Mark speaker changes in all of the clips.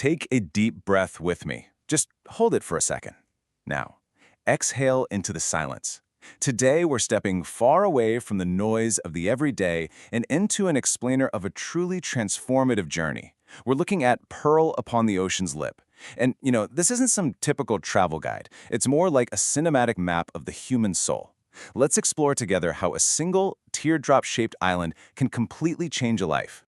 Speaker 1: Take a deep breath with me. Just hold it for a second. Now, exhale into the silence. Today, we're stepping far away from the noise of the everyday and into an explainer of a truly transformative journey. We're looking at Pearl Upon the Ocean's Lip. And, this isn't some typical travel guide. It's more like a cinematic map of the human soul. Let's explore together how a single teardrop-shaped island can completely change a life.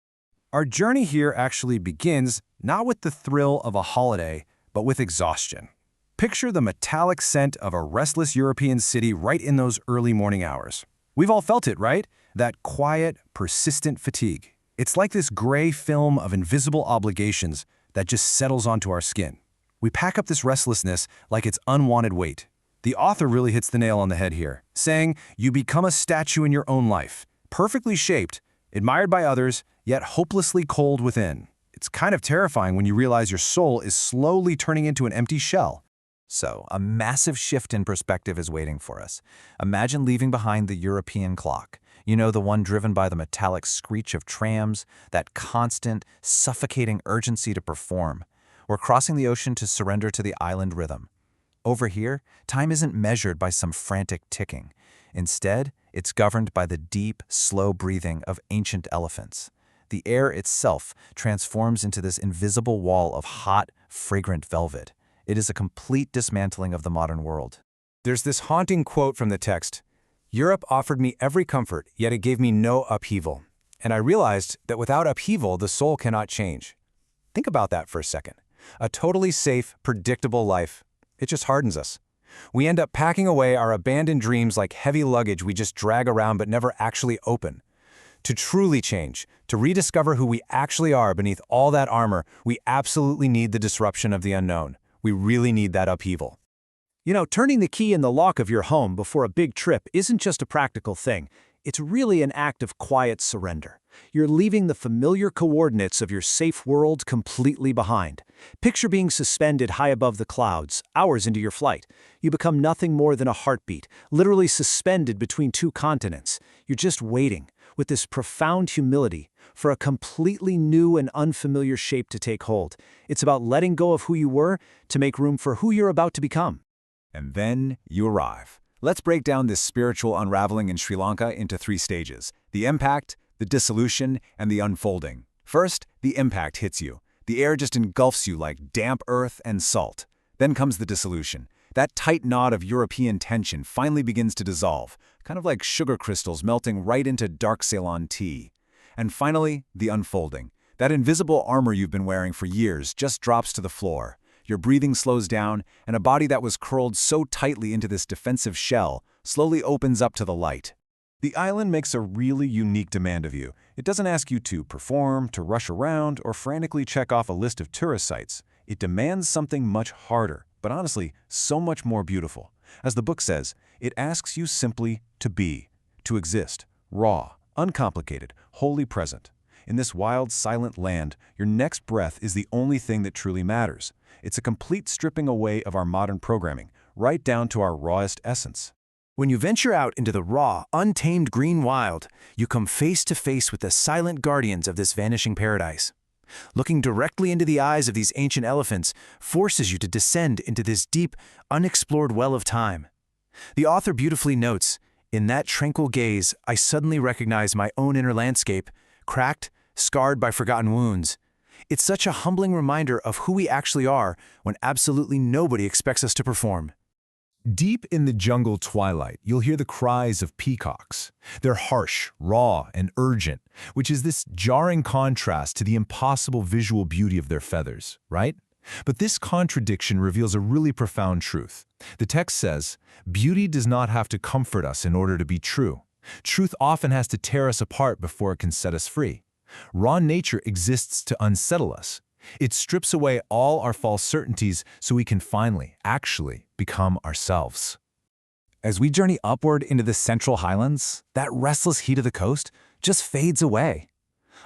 Speaker 2: Our journey here actually begins not with the thrill of a holiday, but with exhaustion. Picture the metallic scent of a restless European city right in those early morning hours. We've all felt it, right? That quiet, persistent fatigue. It's like this gray film of invisible obligations that just settles onto our skin. We pack up this restlessness like it's unwanted weight. The author really hits the nail on the head here, saying you become a statue in your own life, perfectly shaped, admired by others, yet hopelessly cold within. It's kind of terrifying when you realize your soul is slowly turning into an empty shell.
Speaker 3: So, a massive shift in perspective is waiting for us. Imagine leaving behind the European clock. The one driven by the metallic screech of trams, that constant, suffocating urgency to perform. We're crossing the ocean to surrender to the island rhythm. Over here, time isn't measured by some frantic ticking. Instead, it's governed by the deep, slow breathing of ancient elephants. The air itself transforms into this invisible wall of hot, fragrant velvet. It is a complete dismantling of the modern world.
Speaker 2: There's this haunting quote from the text, "Europe offered me every comfort, yet it gave me no upheaval." And I realized that without upheaval, the soul cannot change. Think about that for a second. A totally safe, predictable life, it just hardens us. We end up packing away our abandoned dreams like heavy luggage we just drag around but never actually open. To truly change, to rediscover who we actually are beneath all that armor, we absolutely need the disruption of the unknown. We really need that upheaval.
Speaker 4: Turning the key in the lock of your home before a big trip isn't just a practical thing. It's really an act of quiet surrender. You're leaving the familiar coordinates of your safe world completely behind. Picture being suspended high above the clouds, hours into your flight. You become nothing more than a heartbeat, literally suspended between two continents. You're just waiting, with this profound humility, for a completely new and unfamiliar shape to take hold. It's about letting go of who you were to make room for who you're about to become.
Speaker 1: And then you arrive. Let's break down this spiritual unraveling in Sri Lanka into 3 stages: the impact, the dissolution, and the unfolding. First, the impact hits you. The air just engulfs you like damp earth and salt. Then comes the dissolution. That tight knot of European tension finally begins to dissolve, kind of like sugar crystals melting right into dark Ceylon tea. And finally, the unfolding. That invisible armor you've been wearing for years just drops to the floor. Your breathing slows down, and a body that was curled so tightly into this defensive shell slowly opens up to the light. The island makes a really unique demand of you. It doesn't ask you to perform, to rush around, or frantically check off a list of tourist sites. It demands something much harder, but honestly, so much more beautiful. As the book says, it asks you simply to be, to exist, raw, uncomplicated, wholly present. In this wild, silent land, your next breath is the only thing that truly matters. It's a complete stripping away of our modern programming, right down to our rawest essence.
Speaker 4: When you venture out into the raw, untamed green wild, you come face to face with the silent guardians of this vanishing paradise. Looking directly into the eyes of these ancient elephants forces you to descend into this deep, unexplored well of time. The author beautifully notes, "In that tranquil gaze, I suddenly recognize my own inner landscape, cracked, scarred by forgotten wounds." It's such a humbling reminder of who we actually are when absolutely nobody expects us to perform.
Speaker 5: Deep in the jungle twilight, you'll hear the cries of peacocks. They're harsh, raw, and urgent, which is this jarring contrast to the impossible visual beauty of their feathers, right? But this contradiction reveals a really profound truth. The text says, "Beauty does not have to comfort us in order to be true. Truth often has to tear us apart before it can set us free. Raw nature exists to unsettle us. It strips away all our false certainties so we can finally, actually, become ourselves."
Speaker 3: As we journey upward into the Central Highlands, that restless heat of the coast just fades away.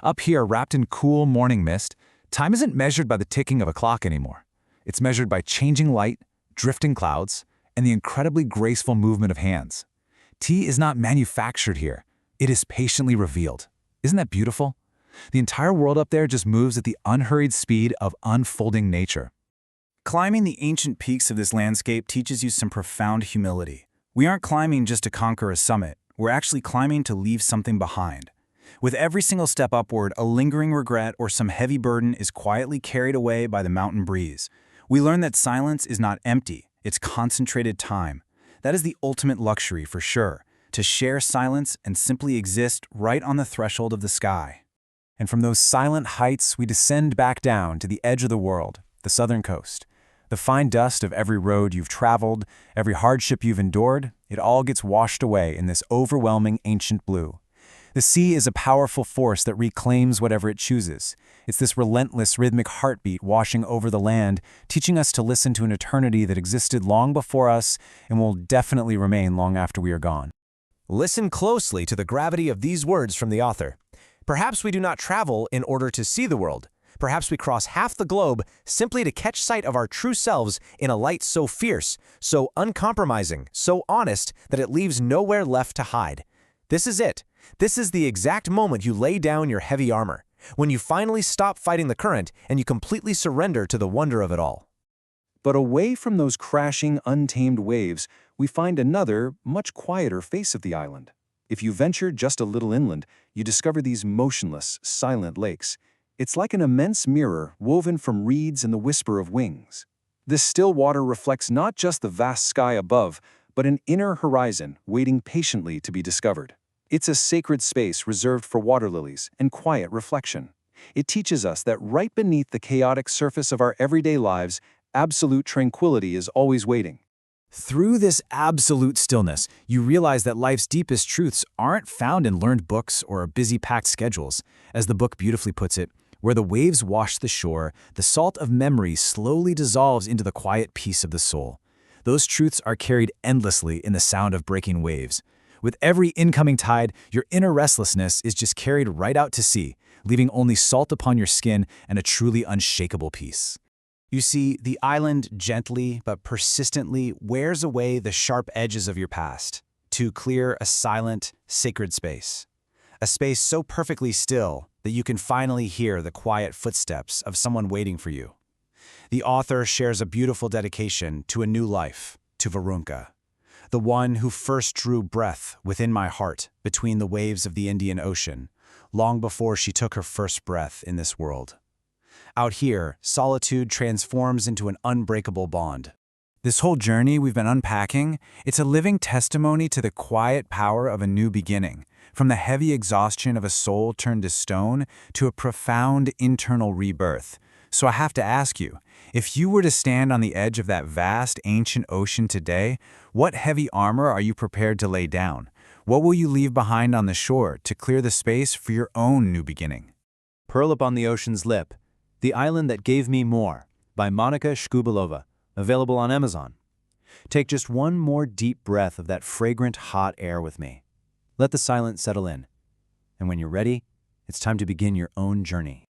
Speaker 3: Up here, wrapped in cool morning mist, time isn't measured by the ticking of a clock anymore. It's measured by changing light, drifting clouds, and the incredibly graceful movement of hands. Tea is not manufactured here. It is patiently revealed. Isn't that beautiful?
Speaker 1: The entire world up there just moves at the unhurried speed of unfolding nature.
Speaker 3: Climbing the ancient peaks of this landscape teaches you some profound humility. We aren't climbing just to conquer a summit. We're actually climbing to leave something behind. With every single step upward, a lingering regret or some heavy burden is quietly carried away by the mountain breeze. We learn that silence is not empty, it's concentrated time. That is the ultimate luxury for sure, to share silence and simply exist right on the threshold of the sky.
Speaker 1: And from those silent heights, we descend back down to the edge of the world, the southern coast. The fine dust of every road you've traveled, every hardship you've endured, it all gets washed away in this overwhelming ancient blue. The sea is a powerful force that reclaims whatever it chooses. It's this relentless rhythmic heartbeat washing over the land, teaching us to listen to an eternity that existed long before us and will definitely remain long after we are gone.
Speaker 4: Listen closely to the gravity of these words from the author. Perhaps we do not travel in order to see the world. Perhaps we cross half the globe simply to catch sight of our true selves in a light so fierce, so uncompromising, so honest that it leaves nowhere left to hide. This is it. This is the exact moment you lay down your heavy armor, when you finally stop fighting the current and you completely surrender to the wonder of it all. But away from those crashing, untamed waves, we find another, much quieter face of the island. If you venture just a little inland, you discover these motionless, silent lakes. It's like an immense mirror woven from reeds and the whisper of wings. This still water reflects not just the vast sky above, but an inner horizon waiting patiently to be discovered. It's a sacred space reserved for water lilies and quiet reflection. It teaches us that right beneath the chaotic surface of our everyday lives, absolute tranquility is always waiting.
Speaker 1: Through this absolute stillness, you realize that life's deepest truths aren't found in learned books or busy packed schedules. As the book beautifully puts it, where the waves wash the shore, the salt of memory slowly dissolves into the quiet peace of the soul. Those truths are carried endlessly in the sound of breaking waves. With every incoming tide, your inner restlessness is just carried right out to sea, leaving only salt upon your skin and a truly unshakable peace.
Speaker 3: You see, the island gently but persistently wears away the sharp edges of your past to clear a silent, sacred space. A space so perfectly still that you can finally hear the quiet footsteps of someone waiting for you. The author shares a beautiful dedication to a new life, to Varunka, the one who first drew breath within my heart between the waves of the Indian Ocean, long before she took her first breath in this world. Out here, solitude transforms into an unbreakable bond.
Speaker 1: This whole journey we've been unpacking, it's a living testimony to the quiet power of a new beginning, from the heavy exhaustion of a soul turned to stone to a profound internal rebirth. So I have to ask you, if you were to stand on the edge of that vast, ancient ocean today, what heavy armor are you prepared to lay down? What will you leave behind on the shore to clear the space for your own new beginning?
Speaker 4: Pearl Upon the Ocean's Lip, The Island That Gave Me More, by Monika Škubalová, available on Amazon. Take just one more deep breath of that fragrant, hot air with me. Let the silence settle in. And when you're ready, it's time to begin your own journey.